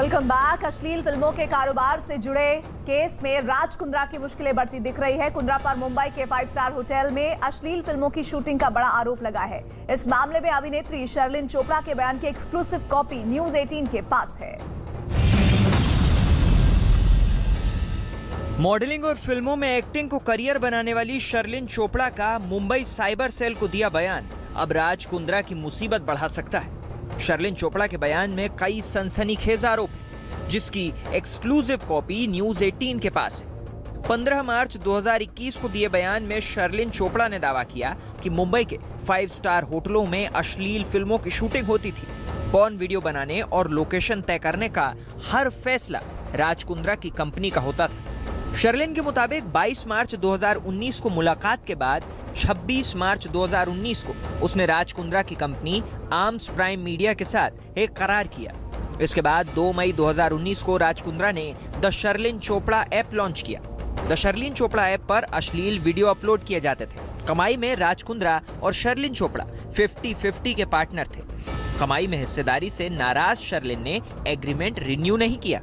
Welcome back. अश्लील फिल्मों के कारोबार से जुड़े केस में राज कुंद्रा की मुश्किलें बढ़ती दिख रही है। कुंद्रा पर मुंबई के 5 स्टार होटल में अश्लील फिल्मों की शूटिंग का बड़ा आरोप लगा है। इस मामले में अभिनेत्री शर्लिन चोपड़ा के बयान की एक्सक्लूसिव कॉपी न्यूज 18 के पास है। मॉडलिंग और फिल्मों में एक्टिंग को करियर बनाने वाली शर्लिन चोपड़ा का मुंबई साइबर सेल को दिया बयान अब राज कुंद्रा की मुसीबत बढ़ा सकता है। शर्लिन चोपड़ा के बयान में कई सनसनीखेज आरोप हैं, जिसकी एक्सक्लूसिव कॉपी न्यूज 18 के पास है। 15 मार्च 2021 को दिए बयान में शर्लिन चोपड़ा ने दावा किया कि मुंबई के 5 स्टार होटलों में अश्लील फिल्मों की शूटिंग होती थी। पॉर्न वीडियो बनाने और लोकेशन तय करने का हर फैसला राज कुंद्रा की कंपनी का होता था। शर्लिन के मुताबिक 22 मार्च 2019 को मुलाकात के बाद 26 मार्च 2019 को उसने राज कुंद्रा की कंपनी आर्म्स प्राइम मीडिया के साथ एक करार किया। इसके बाद 2 मई 2019 को राज कुंद्रा ने the Sherlyn Chopra app launch किया। द शर्लिन चोपड़ा ऐप पर अश्लील वीडियो अपलोड किए जाते थे। कमाई में राज कुंद्रा और शर्लिन चोपड़ा 50-50 के पार्टनर थे। कमाई में हिस्सेदारी से नाराज शर्लिन ने एग्रीमेंट रिन्यू नहीं किया।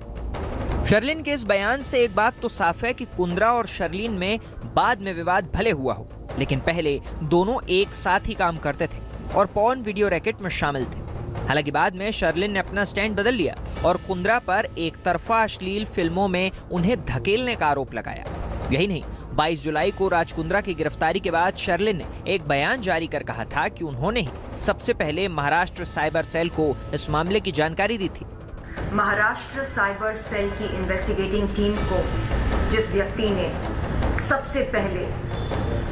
शर्लिन के इस बयान से एक बात तो साफ है कि कुंद्रा और शर्लिन में बाद में विवाद भले हुआ हो, लेकिन पहले दोनों एक साथ ही काम करते थे और पॉर्न वीडियो रैकेट में शामिल थे। हालांकि बाद में शर्लिन ने अपना स्टैंड बदल लिया और कुंद्रा पर एक तरफा अश्लील फिल्मों में उन्हें धकेलने का आरोप लगाया। यही नहीं, 22 जुलाई को राज कुंद्रा की गिरफ्तारी के बाद शर्लिन ने एक बयान जारी कर कहा था कि उन्होंने ही सबसे पहले महाराष्ट्र साइबर सेल को इस मामले की जानकारी दी थी। महाराष्ट्र साइबर सेल की इन्वेस्टिगेटिंग टीम को जिस व्यक्ति ने सबसे पहले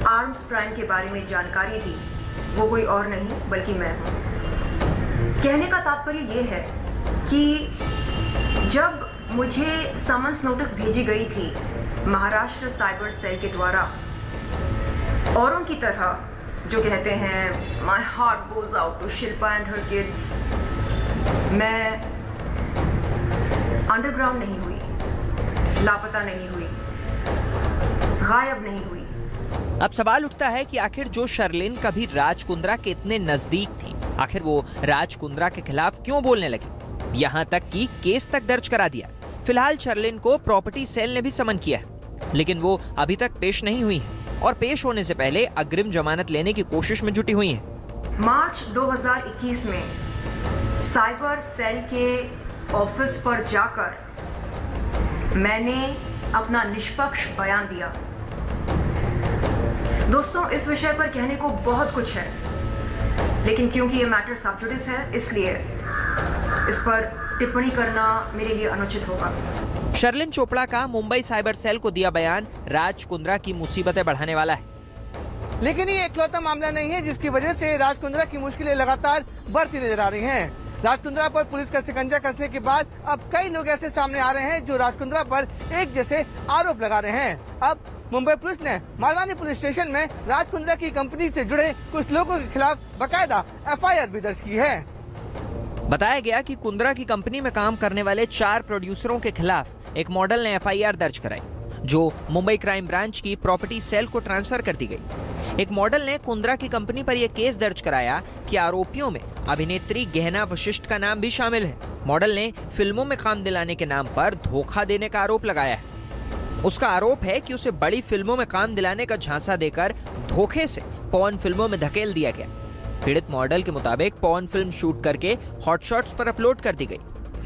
आर्म्स प्राइम के बारे में जानकारी दी वो कोई और नहीं बल्कि मैं हूं। कहने का तात्पर्य ये है कि जब मुझे समन्स नोटिस भेजी गई थी महाराष्ट्र साइबर सेल के द्वारा, और उनकी तरह जो कहते हैं my heart goes out to Shilpa and her kids, मैं अंडरग्राउंड नहीं हुई, लापता नहीं हुई, गायब नहीं हुई। अब सवाल उठता है कि आखिर जो शर्लिन कभी राज कुंद्रा के इतने नजदीक थी, आखिर वो राज कुंद्रा के खिलाफ क्यों बोलने लगी, यहाँ तक कि केस तक दर्ज करा दिया। फिलहाल शर्लिन को प्रॉपर्टी सेल ने भी समन किया है, लेकिन वो अभी तक पेश नहीं हुई है और पेश होने से पहले अग्रिम जमानत लेने की कोशिश में जुटी हुई है। मार्च 2021 में साइबर सेल के ऑफिस पर जाकर मैंने अपना निष्पक्ष बयान दिया। दोस्तों, इस विषय पर कहने को बहुत कुछ है, लेकिन क्योंकि ये मैटर सब जुडिस है, इसलिए इस पर टिप्पणी करना मेरे लिए अनुचित होगा। शर्लिन चोपड़ा का मुंबई साइबर सेल को दिया बयान राज कुंद्रा की मुसीबतें बढ़ाने वाला है। लेकिन ये इकलौता मामला नहीं है जिसकी वजह से राज कुंद्रा की मुश्किलें लगातार बढ़ती नजर आ रही हैं। राज कुंद्रा पर पुलिस का शिकंजा कसने के बाद अब कई लोग ऐसे सामने आ रहे हैं जो राज कुंद्रा पर एक जैसे आरोप लगा रहे हैं। अब मुंबई पुलिस ने मालवानी पुलिस स्टेशन में राज कुंद्रा की कंपनी से जुड़े कुछ लोगों के खिलाफ बकायदा FIR भी दर्ज की है। बताया गया कि कुंद्रा की कंपनी में काम करने वाले 4 प्रोड्यूसरों के खिलाफ एक मॉडल ने FIR दर्ज कराई, जो मुंबई क्राइम ब्रांच की प्रॉपर्टी सेल को ट्रांसफर कर दी गई। एक मॉडल ने कुंद्रा की कंपनी पर यह केस दर्ज कराया कि आरोपियों में अभिनेत्री गहना वशिष्ठ का नाम भी शामिल है। मॉडल ने फिल्मों में काम दिलाने के नाम पर धोखा देने का आरोप लगाया है। उसका आरोप है कि उसे बड़ी फिल्मों में काम दिलाने का झांसा देकर धोखे से पॉर्न फिल्मों में धकेल दिया गया। पीड़ित मॉडल के मुताबिक पॉर्न फिल्म शूट करके हॉटशॉट्स पर अपलोड कर दी गई।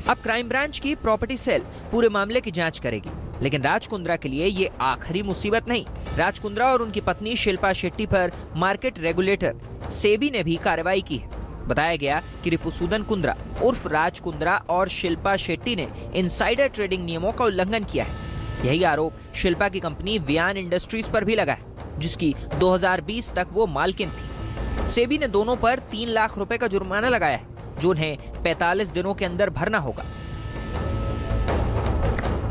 अब क्राइम ब्रांच की प्रॉपर्टी सेल पूरे मामले की जांच करेगी, लेकिन राज कुंद्रा के लिए ये आखिरी मुसीबत नहीं। राज कुंद्रा और उनकी पत्नी शिल्पा शेट्टी पर मार्केट रेगुलेटर सेबी ने भी कार्रवाई की है। बताया गया कि रिपुसूदन कुंद्रा उर्फ राज कुंद्रा और शिल्पा शेट्टी ने इनसाइडर ट्रेडिंग नियमों का उल्लंघन किया है। यही आरोप शिल्पा की कंपनी वियान इंडस्ट्रीज पर भी लगा है, जिसकी 2020 तक वो मालकिन थी। सेबी ने दोनों पर 3 लाख रुपए का जुर्माना लगाया है, जो उन्हें 45 दिनों के अंदर भरना होगा।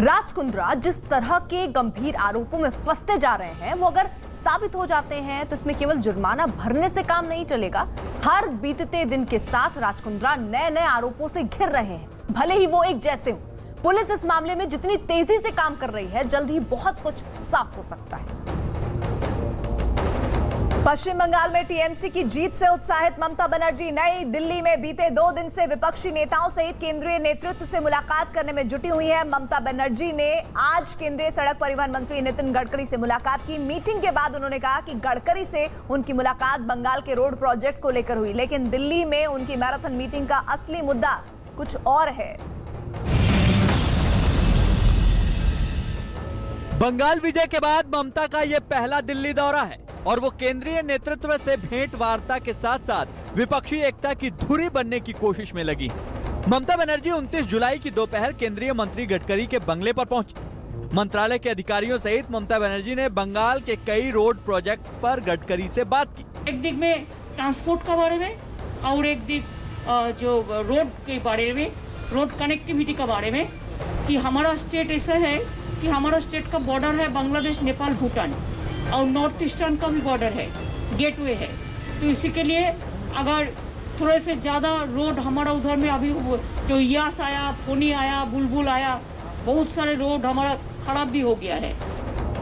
राज कुंद्रा जिस तरह के गंभीर आरोपों में फंसते जा रहे हैं, वो अगर साबित हो जाते हैं तो इसमें केवल जुर्माना भरने से काम नहीं चलेगा। हर बीतते दिन के साथ राज कुंद्रा नए नए आरोपों से घिर रहे हैं, भले ही वो एक जैसे हो। पुलिस इस मामले में जितनी तेजी से काम कर रही है, जल्द ही बहुत कुछ साफ हो सकता है। पश्चिम बंगाल में टीएमसी की जीत से उत्साहित ममता बनर्जी नई दिल्ली में बीते 2 दिन से विपक्षी नेताओं सहित केंद्रीय नेतृत्व से मुलाकात करने में जुटी हुई है। ममता बनर्जी ने आज केंद्रीय सड़क परिवहन मंत्री नितिन गडकरी से मुलाकात की। मीटिंग के बाद उन्होंने कहा कि गडकरी से उनकी मुलाकात बंगाल के रोड प्रोजेक्ट को लेकर हुई, लेकिन दिल्ली में उनकी मैराथन मीटिंग का असली मुद्दा कुछ और है। बंगाल विजय के बाद ममता का यह पहला दिल्ली दौरा है और वो केंद्रीय नेतृत्व से भेंट वार्ता के साथ साथ विपक्षी एकता की धुरी बनने की कोशिश में लगी है। ममता बनर्जी 29 जुलाई की दोपहर केंद्रीय मंत्री गडकरी के बंगले पर पहुंची। मंत्रालय के अधिकारियों सहित ममता बनर्जी ने बंगाल के कई रोड प्रोजेक्ट्स पर गडकरी से बात की। एक दिक में ट्रांसपोर्ट का बारे में और एक दिक जो रोड के बारे में, रोड कनेक्टिविटी का बारे में, कि हमारा स्टेट ऐसा है कि हमारा स्टेट का बॉर्डर है बांग्लादेश, नेपाल, भूटान और नॉर्थ ईस्टर्न का भी बॉर्डर है, गेटवे है। तो इसी के लिए अगर थोड़े से ज़्यादा रोड हमारा उधर में अभी जो यास आया, फोनी आया, बुलबुल आया, बहुत सारे रोड हमारा खराब भी हो गया है।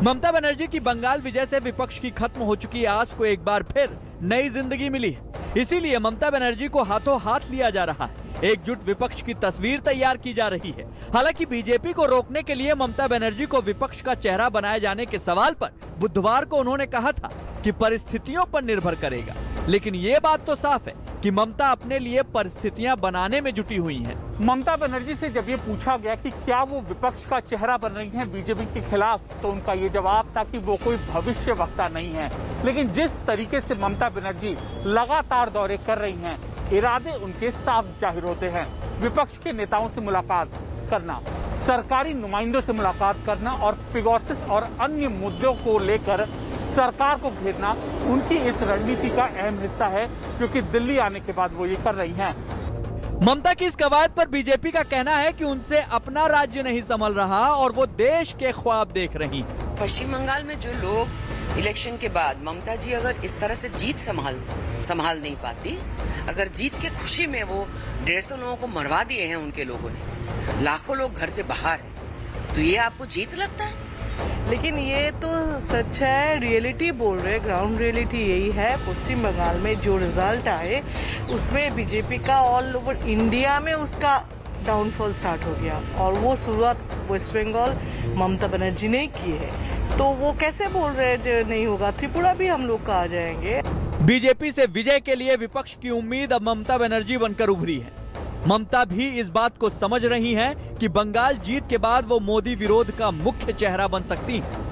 ममता बनर्जी की बंगाल विजय से विपक्ष की खत्म हो चुकी आस को एक बार फिर नई जिंदगी मिली है। इसीलिए ममता बनर्जी को हाथों हाथ लिया जा रहा है। एकजुट विपक्ष की तस्वीर तैयार की जा रही है। हालांकि बीजेपी को रोकने के लिए ममता बनर्जी को विपक्ष का चेहरा बनाए जाने के सवाल पर बुधवार को उन्होंने कहा था कि परिस्थितियों पर निर्भर करेगा, लेकिन ये बात तो साफ है कि ममता अपने लिए परिस्थितियां बनाने में जुटी हुई हैं। ममता बनर्जी से जब ये पूछा गया कि क्या वो विपक्ष का चेहरा बन रही हैं बीजेपी के खिलाफ, तो उनका ये जवाब था कि वो कोई भविष्यवक्ता नहीं है। लेकिन जिस तरीके से ममता बनर्जी लगातार दौरे कर रही हैं, इरादे उनके साफ जाहिर होते हैं। विपक्ष के नेताओं से मुलाकात करना, सरकारी नुमाइंदों से मुलाकात करना और पेगासस और अन्य मुद्दों को लेकर सरकार को घेरना उनकी इस रणनीति का अहम हिस्सा है, क्योंकि दिल्ली आने के बाद वो ये कर रही हैं। ममता की इस कवायद पर बीजेपी का कहना है कि उनसे अपना राज्य नहीं संभल रहा और वो देश के ख्वाब देख रही। पश्चिम बंगाल में जो लोग इलेक्शन के बाद ममता जी अगर इस तरह से जीत संभाल नहीं पाती, अगर जीत के खुशी में वो 150 लोगों को मरवा दिए हैं उनके लोगों ने, लाखों लोग घर से बाहर हैं, तो ये आपको जीत लगता है? लेकिन ये तो सच है, रियलिटी बोल रहे, ग्राउंड रियलिटी यही है। पश्चिम बंगाल में जो रिजल्ट आए उसमें बीजेपी का ऑल ओवर इंडिया में उसका डाउनफॉल स्टार्ट हो गया और वो शुरुआत वेस्ट बंगाल ममता बनर्जी ने की है। तो वो कैसे बोल रहे हैं जो नहीं होगा? त्रिपुरा भी हम लोग का आ जाएंगे। बीजेपी से विजय के लिए विपक्ष की उम्मीद अब ममता बनर्जी बनकर उभरी है। ममता भी इस बात को समझ रही हैं कि बंगाल जीत के बाद वो मोदी विरोध का मुख्य चेहरा बन सकती हैं।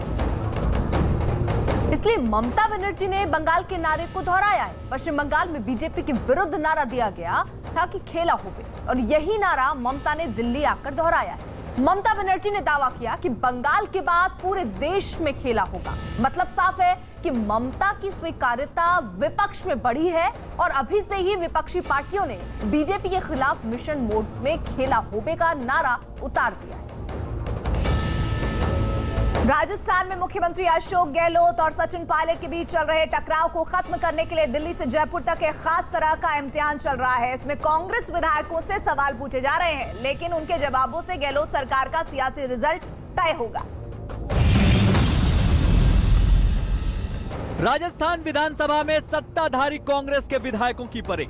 इसलिए ममता बनर्जी ने बंगाल के नारे को दोहराया है। पश्चिम बंगाल में बीजेपी के विरुद्ध नारा दिया गया था कि खेला होवे, और यही नारा ममता ने दिल्ली आकर दोहराया है। ममता बनर्जी ने दावा किया कि बंगाल के बाद पूरे देश में खेला होगा। मतलब साफ है कि ममता की स्वीकार्यता विपक्ष में बढ़ी है और अभी से ही विपक्षी पार्टियों ने बीजेपी के खिलाफ मिशन मोड में खेला होवे का नारा उतार दिया है। राजस्थान में मुख्यमंत्री अशोक गहलोत और सचिन पायलट के बीच चल रहे टकराव को खत्म करने के लिए दिल्ली से जयपुर तक एक खास तरह का इम्तिहान चल रहा है। इसमें कांग्रेस विधायकों से सवाल पूछे जा रहे हैं, लेकिन उनके जवाबों से गहलोत सरकार का सियासी रिजल्ट तय होगा। राजस्थान विधानसभा में सत्ताधारी कांग्रेस के विधायकों की परेड।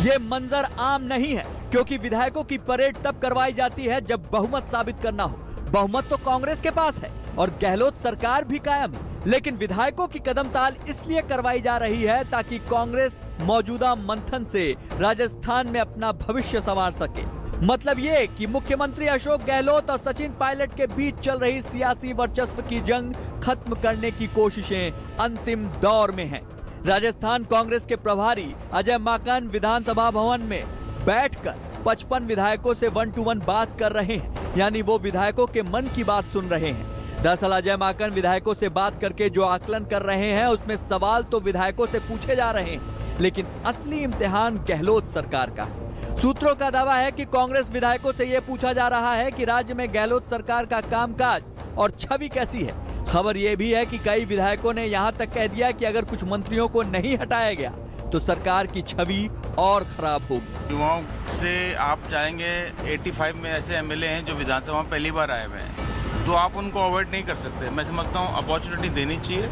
ये मंजर आम नहीं है, क्योंकि विधायकों की परेड तब करवाई जाती है जब बहुमत साबित करना हो। बहुमत तो कांग्रेस के पास है और गहलोत सरकार भी कायम है, लेकिन विधायकों की कदमताल इसलिए करवाई जा रही है ताकि कांग्रेस मौजूदा मंथन से राजस्थान में अपना भविष्य संवार सके। मतलब ये कि मुख्यमंत्री अशोक गहलोत और सचिन पायलट के बीच चल रही सियासी वर्चस्व की जंग खत्म करने की कोशिशें अंतिम दौर में हैं। राजस्थान कांग्रेस के प्रभारी अजय माकन विधानसभा भवन में बैठकर 55 विधायकों से 1 to 1 बात कर रहे हैं, यानी वो विधायकों के मन की बात सुन रहे हैं। दरअसल अजय माकन विधायकों से बात करके जो आकलन कर रहे हैं उसमें सवाल तो विधायकों से पूछे जा रहे हैं, लेकिन असली इम्तिहान गहलोत सरकार का है। सूत्रों का दावा है कि कांग्रेस विधायकों से यह पूछा जा रहा है कि राज्य में गहलोत सरकार का कामकाज और छवि कैसी है। खबर यह भी है कि कई विधायकों ने यहां तक कह दिया कि अगर कुछ मंत्रियों को नहीं हटाया गया तो सरकार की छवि और खराब होगी। युवाओं से आप चाहेंगे, 85 में ऐसे एमएलए हैं जो विधानसभा में पहली बार आए हुए हैं, तो आप उनको अवॉइड नहीं कर सकते। मैं समझता हूँ अपॉर्चुनिटी देनी चाहिए,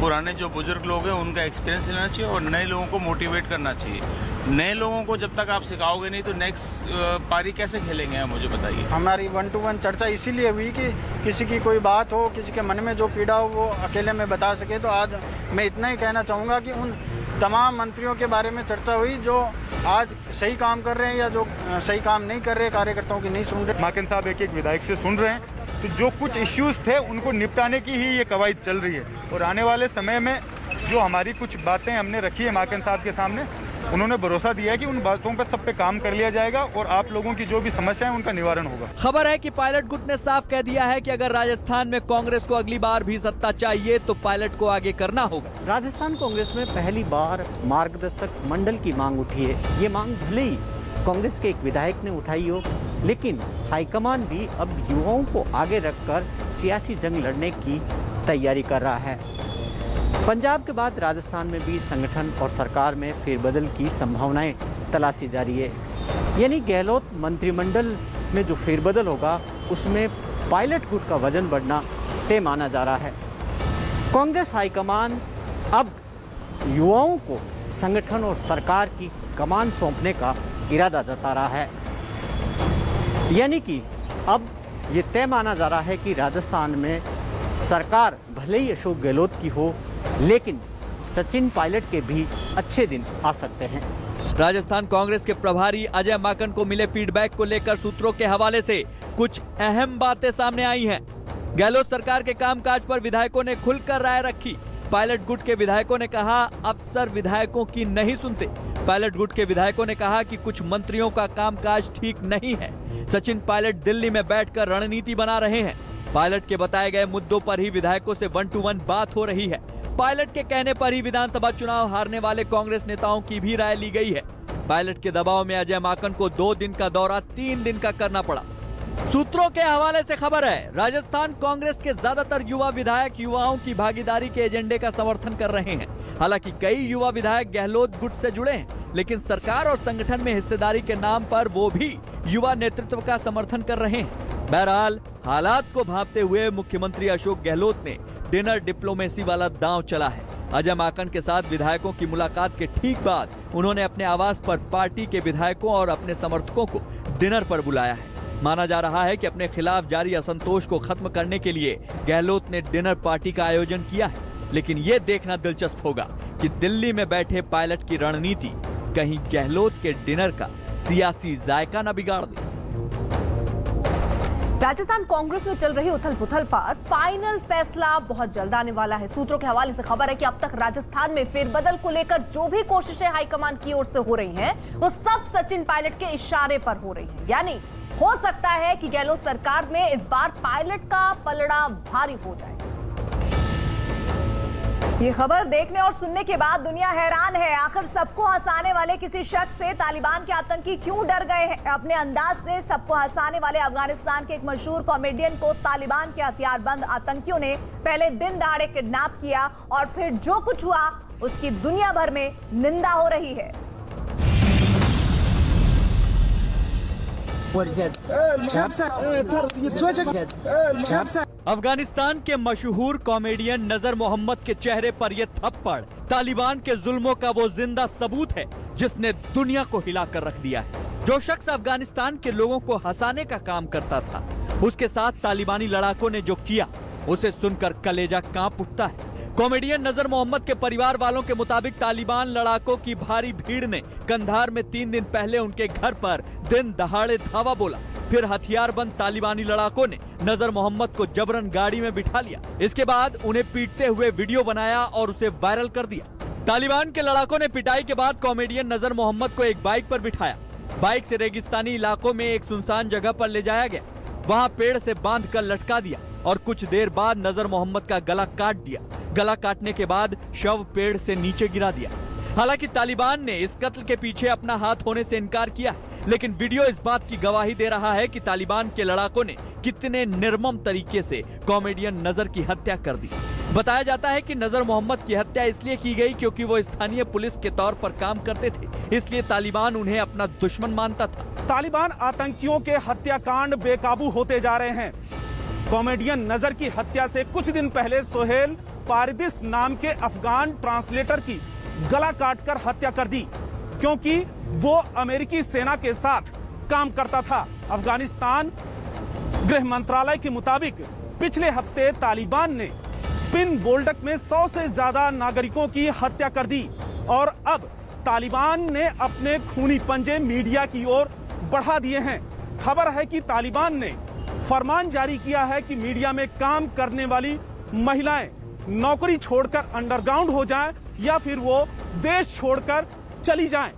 पुराने जो बुजुर्ग लोग हैं उनका एक्सपीरियंस लेना चाहिए और नए लोगों को मोटिवेट करना चाहिए। नए लोगों को जब तक आप सिखाओगे नहीं तो नेक्स्ट पारी कैसे खेलेंगे आप मुझे बताइए। हमारी 1-to-1 चर्चा इसीलिए हुई कि किसी की कोई बात हो, किसी के मन में जो पीड़ा हो वो अकेले में बता सके। तो आज मैं इतना ही कहना चाहूँगा कि उन तमाम मंत्रियों के बारे में चर्चा हुई जो आज सही काम कर रहे हैं या जो सही काम नहीं कर रहे, कार्यकर्ताओं की नहीं सुन रहे। माकन साहब एक विधायक से सुन रहे हैं, तो जो कुछ इश्यूज थे उनको निपटाने की ही ये कवायद चल रही है। और आने वाले समय में जो हमारी कुछ बातें हमने रखी है माकन साहब के सामने, उन्होंने भरोसा दिया है कि उन बातों पर सब पे काम कर लिया जाएगा और आप लोगों की जो भी समस्या है उनका निवारण होगा। खबर है कि पायलट गुट ने साफ कह दिया है कि अगर राजस्थान में कांग्रेस को अगली बार भी सत्ता चाहिए तो पायलट को आगे करना होगा। राजस्थान कांग्रेस में पहली बार मार्गदर्शक मंडल की मांग उठी है। ये मांग भले ही कांग्रेस के एक विधायक ने उठाई हो, लेकिन हाईकमान भी अब युवाओं को आगे रखकर सियासी जंग लड़ने की तैयारी कर रहा है। पंजाब के बाद राजस्थान में भी संगठन और सरकार में फेरबदल की संभावनाएं तलाशी जा रही है। यानी गहलोत मंत्रिमंडल में जो फेरबदल होगा उसमें पायलट गुट का वजन बढ़ना तय माना जा रहा है। कांग्रेस हाईकमान अब युवाओं को संगठन और सरकार की कमान सौंपने का इरादा जता रहा है। यानी कि अब ये तय माना जा रहा है कि राजस्थान में सरकार भले ही अशोक गहलोत की हो, लेकिन सचिन पायलट के भी अच्छे दिन आ सकते हैं। राजस्थान कांग्रेस के प्रभारी अजय माकन को मिले फीडबैक को लेकर सूत्रों के हवाले से कुछ अहम बातें सामने आई हैं। गहलोत सरकार के कामकाज पर विधायकों ने खुलकर राय रखी। पायलट गुट के विधायकों ने कहा अफसर विधायकों की नहीं सुनते। पायलट गुट के विधायकों ने कहा कि कुछ मंत्रियों का कामकाज ठीक नहीं है। सचिन पायलट दिल्ली में बैठकर रणनीति बना रहे हैं। पायलट के बताए गए मुद्दों पर ही विधायकों से 1-to-1 बात हो रही है। पायलट के कहने पर ही विधानसभा चुनाव हारने वाले कांग्रेस नेताओं की भी राय ली गई है। पायलट के दबाव में अजय माकन को 2 दिन का दौरा 3 दिन का करना पड़ा। सूत्रों के हवाले से खबर है राजस्थान कांग्रेस के ज्यादातर युवा विधायक युवाओं की भागीदारी के एजेंडे का समर्थन कर रहे हैं। हालांकि कई युवा विधायक गहलोत गुट से जुड़े हैं, लेकिन सरकार और संगठन में हिस्सेदारी के नाम पर वो भी युवा नेतृत्व का समर्थन कर रहे हैं। बहरहाल हालात को भांपते हुए मुख्यमंत्री अशोक गहलोत ने डिनर डिप्लोमेसी वाला दांव चला है। अजय माकन के साथ विधायकों की मुलाकात के ठीक बाद उन्होंने अपने आवास पर पार्टी के विधायकों और अपने समर्थकों को डिनर पर बुलाया है। माना जा रहा है कि अपने खिलाफ जारी असंतोष को खत्म करने के लिए गहलोत ने डिनर पार्टी का आयोजन किया है। लेकिन ये देखना दिलचस्प होगा कि दिल्ली में बैठे पायलट की रणनीति कहीं गहलोत के डिनर का सियासी जायका न बिगाड़ दे। राजस्थान कांग्रेस में चल रही उथल-पुथल पर फाइनल फैसला बहुत जल्द आने वाला है। सूत्रों के हवाले से खबर है कि अब तक राजस्थान में फेरबदल को लेकर जो भी कोशिशें हाईकमान की ओर से हो रही हैं, वो सब सचिन पायलट के इशारे पर हो रही हैं। यानी हो सकता है कि गहलोत सरकार में इस बार पायलट का पलड़ा भारी हो जाए। ये खबर देखने और सुनने के बाद दुनिया हैरान है। आखिर सबको हंसाने वाले किसी शख्स से तालिबान के आतंकी क्यों डर गए हैं? अपने अंदाज से सबको हंसाने वाले अफगानिस्तान के एक मशहूर कॉमेडियन को तालिबान के हथियारबंद आतंकियों ने पहले दिन दहाड़े किडनैप किया और फिर जो कुछ हुआ उसकी दुनिया भर में निंदा हो रही है। अफगानिस्तान के मशहूर कॉमेडियन नजर मोहम्मद के चेहरे पर यह थप्पड़ तालिबान के जुल्मों का वो जिंदा सबूत है जिसने दुनिया को हिलाकर रख दिया है। जो शख्स अफगानिस्तान के लोगों को हंसाने का काम करता था, उसके साथ तालिबानी लड़ाकों ने जो किया उसे सुनकर कलेजा कांप उठता है। कॉमेडियन नजर मोहम्मद के परिवार वालों के मुताबिक तालिबान लड़ाकों की भारी भीड़ ने कंधार में 3 दिन पहले उनके घर पर दिन दहाड़े धावा बोला। फिर हथियारबंद तालिबानी लड़ाकों ने नजर मोहम्मद को जबरन गाड़ी में बिठा लिया। इसके बाद उन्हें पीटते हुए वीडियो बनाया और उसे वायरल कर दिया। तालिबान के लड़ाकों ने पिटाई के बाद कॉमेडियन नजर मोहम्मद को एक बाइक पर बिठाया। बाइक से रेगिस्तानी इलाकों में एक सुनसान जगह पर ले जाया गया। वहां पेड़ से बांध कर लटका दिया और कुछ देर बाद नजर मोहम्मद का गला काट दिया। गला काटने के बाद शव पेड़ से नीचे गिरा दिया। हालांकि तालिबान ने इस कत्ल के पीछे अपना हाथ होने से इनकार किया, लेकिन वीडियो इस बात की गवाही दे रहा है कि तालिबान के लड़ाकों ने कितने निर्मम तरीके से कॉमेडियन नजर की हत्या कर दी। बताया जाता है कि नजर मोहम्मद की हत्या इसलिए की गई क्योंकि वो स्थानीय पुलिस के तौर पर काम करते थे, इसलिए तालिबान उन्हें अपना दुश्मन मानता था। तालिबान आतंकियों के हत्याकांड बेकाबू होते जा रहे हैं। कॉमेडियन नजर की हत्या से कुछ दिन पहले सोहेल पारदिस नाम के अफगान ट्रांसलेटर की गला काटकर हत्या कर दी, क्योंकि वो अमेरिकी सेना के साथ काम करता था। अफगानिस्तान गृह मंत्रालय के मुताबिक पिछले हफ्ते तालिबान ने स्पिन बोल्डक में 100 से ज्यादा नागरिकों की हत्या कर दी और अब तालिबान ने अपने खूनी पंजे मीडिया की ओर बढ़ा दिए हैं। खबर है कि तालिबान ने फरमान जारी किया है कि मीडिया में काम करने वाली महिलाएं नौकरी छोड़कर अंडरग्राउंड हो जाएं या फिर वो देश छोड़कर चली जाएं,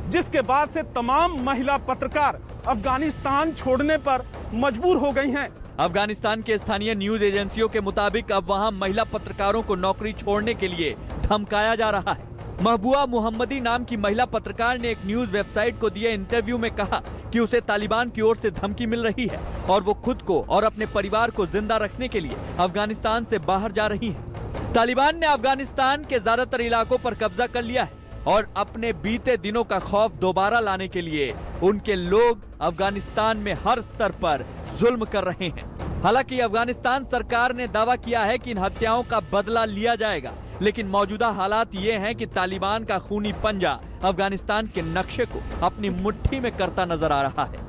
जिसके बाद से तमाम महिला पत्रकार अफगानिस्तान छोड़ने पर मजबूर हो गई हैं। अफगानिस्तान के स्थानीय न्यूज एजेंसियों के मुताबिक अब वहां महिला पत्रकारों को नौकरी छोड़ने के लिए धमकाया जा रहा है। महबूबा मोहम्मदी नाम की महिला पत्रकार ने एक न्यूज वेबसाइट को दिए इंटरव्यू में कहा कि उसे तालिबान की ओर से धमकी मिल रही है और वो खुद को और अपने परिवार को जिंदा रखने के लिए अफगानिस्तान से बाहर जा रही है। तालिबान ने अफगानिस्तान के ज्यादातर इलाकों पर कब्जा कर लिया है और अपने बीते दिनों का खौफ दोबारा लाने के लिए उनके लोग अफगानिस्तान में हर स्तर पर जुल्म कर रहे हैं। हालांकि अफगानिस्तान सरकार ने दावा किया है कि इन हत्याओं का बदला लिया जाएगा, लेकिन मौजूदा हालात ये हैं कि तालिबान का खूनी पंजा अफगानिस्तान के नक्शे को अपनी मुट्ठी में करता नजर आ रहा है।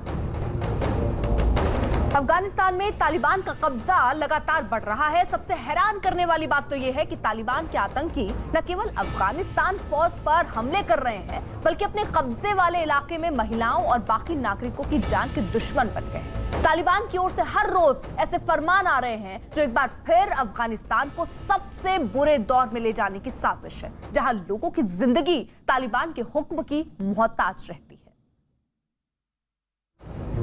अफगानिस्तान में तालिबान का कब्जा लगातार बढ़ रहा है। सबसे हैरान करने वाली बात तो यह है कि तालिबान के आतंकी न केवल अफगानिस्तान फौज पर हमले कर रहे हैं, बल्कि अपने कब्जे वाले इलाके में महिलाओं और बाकी नागरिकों की जान के दुश्मन बन गए हैं। तालिबान की ओर से हर रोज ऐसे फरमान आ रहे हैं जो एक बार फिर अफगानिस्तान को सबसे बुरे दौर में ले जाने की साजिश है, जहां लोगों की जिंदगी तालिबान के हुक्म की मोहताज रहती है।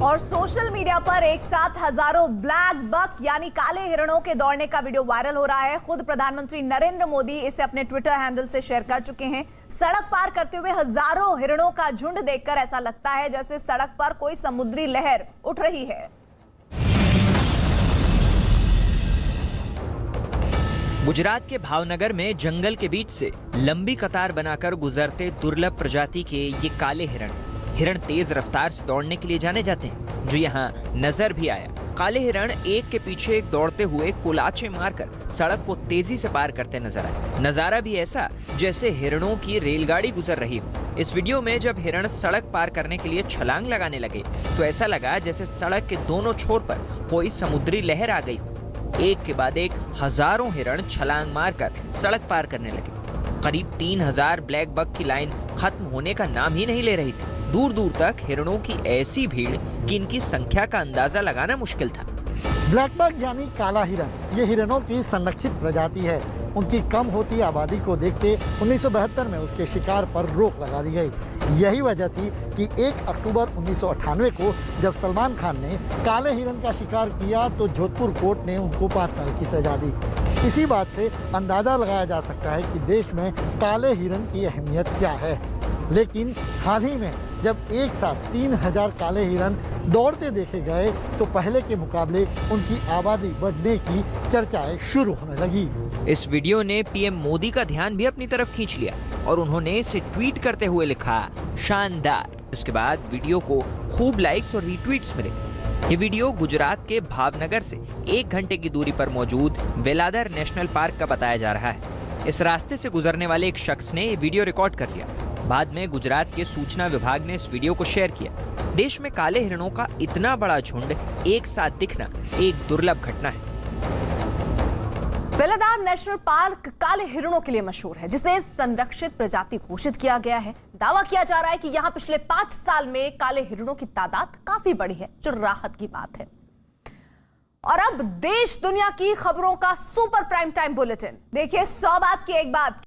और सोशल मीडिया पर एक साथ हजारों ब्लैक बक यानी काले हिरणों के दौड़ने का वीडियो वायरल हो रहा है। खुद प्रधानमंत्री नरेंद्र मोदी इसे अपने ट्विटर हैंडल से शेयर कर चुके हैं। सड़क पार करते हुए हजारों हिरणों का झुंड देखकर ऐसा लगता है जैसे सड़क पर कोई समुद्री लहर उठ रही है। गुजरात के भावनगर में जंगल के बीच से लंबी कतार बनाकर गुजरते दुर्लभ प्रजाति के ये काले हिरण तेज रफ्तार से दौड़ने के लिए जाने जाते हैं, जो यहाँ नजर भी आया। काले हिरण एक के पीछे एक दौड़ते हुए कुलाचे मारकर सड़क को तेजी से पार करते नजर आए। नजारा भी ऐसा जैसे हिरणों की रेलगाड़ी गुजर रही हो। इस वीडियो में जब हिरण सड़क पार करने के लिए छलांग लगाने लगे तो ऐसा लगा जैसे सड़क के दोनों छोर पर कोई समुद्री लहर आ गई हो। एक के बाद एक हजारों हिरण छलांग मारकर सड़क पार करने लगे। करीब 3000 ब्लैक बक की लाइन खत्म होने का नाम ही नहीं ले रही थी। दूर दूर तक हिरणों की ऐसी भीड़ कि इनकी संख्या का अंदाजा लगाना मुश्किल था। ब्लैक बक यानी काला हिरण, ये हिरणों की संरक्षित प्रजाति है। उनकी कम होती आबादी को देखते 1972 में उसके शिकार पर रोक लगा दी गई। यही वजह थी कि 1 अक्टूबर 1998 को जब सलमान खान ने काले हिरण का शिकार किया तो जोधपुर कोर्ट ने उनको 5 साल की सजा दी। इसी बात से अंदाजा लगाया जा सकता है कि देश में काले हिरण की अहमियत क्या है। लेकिन हाल ही में जब एक साथ 3000 काले हिरण दौड़ते देखे गए तो पहले के मुकाबले उनकी आबादी बढ़ने की चर्चाएं शुरू होने लगी। इस वीडियो ने पीएम मोदी का ध्यान भी अपनी तरफ खींच लिया और उन्होंने इसे ट्वीट करते हुए लिखा, शानदार। उसके बाद वीडियो को खूब लाइक्स और रीट्वीट्स मिले। ये वीडियो गुजरात के भावनगर से 1 घंटे की दूरी पर मौजूद वेलादर नेशनल पार्क का बताया जा रहा है। इस रास्ते से गुजरने वाले एक शख्स ने ये वीडियो रिकॉर्ड कर लिया। बाद में गुजरात के सूचना विभाग ने इस वीडियो को शेयर किया। देश में काले हिरणों का इतना बड़ा झुंड एक साथ दिखना एक दुर्लभ घटना है। वेलादार नेशनल पार्क काले हिरणों के लिए मशहूर है, जिसे संरक्षित प्रजाति घोषित किया गया है। दावा किया जा रहा है कि यहाँ पिछले 5 साल में काले हिरणों की तादाद काफी बढ़ी है, जो राहत की बात है। और अब देश दुनिया की खबरों का सुपर प्राइम टाइम बुलेटिन। देखिए 100 बात की एक बात।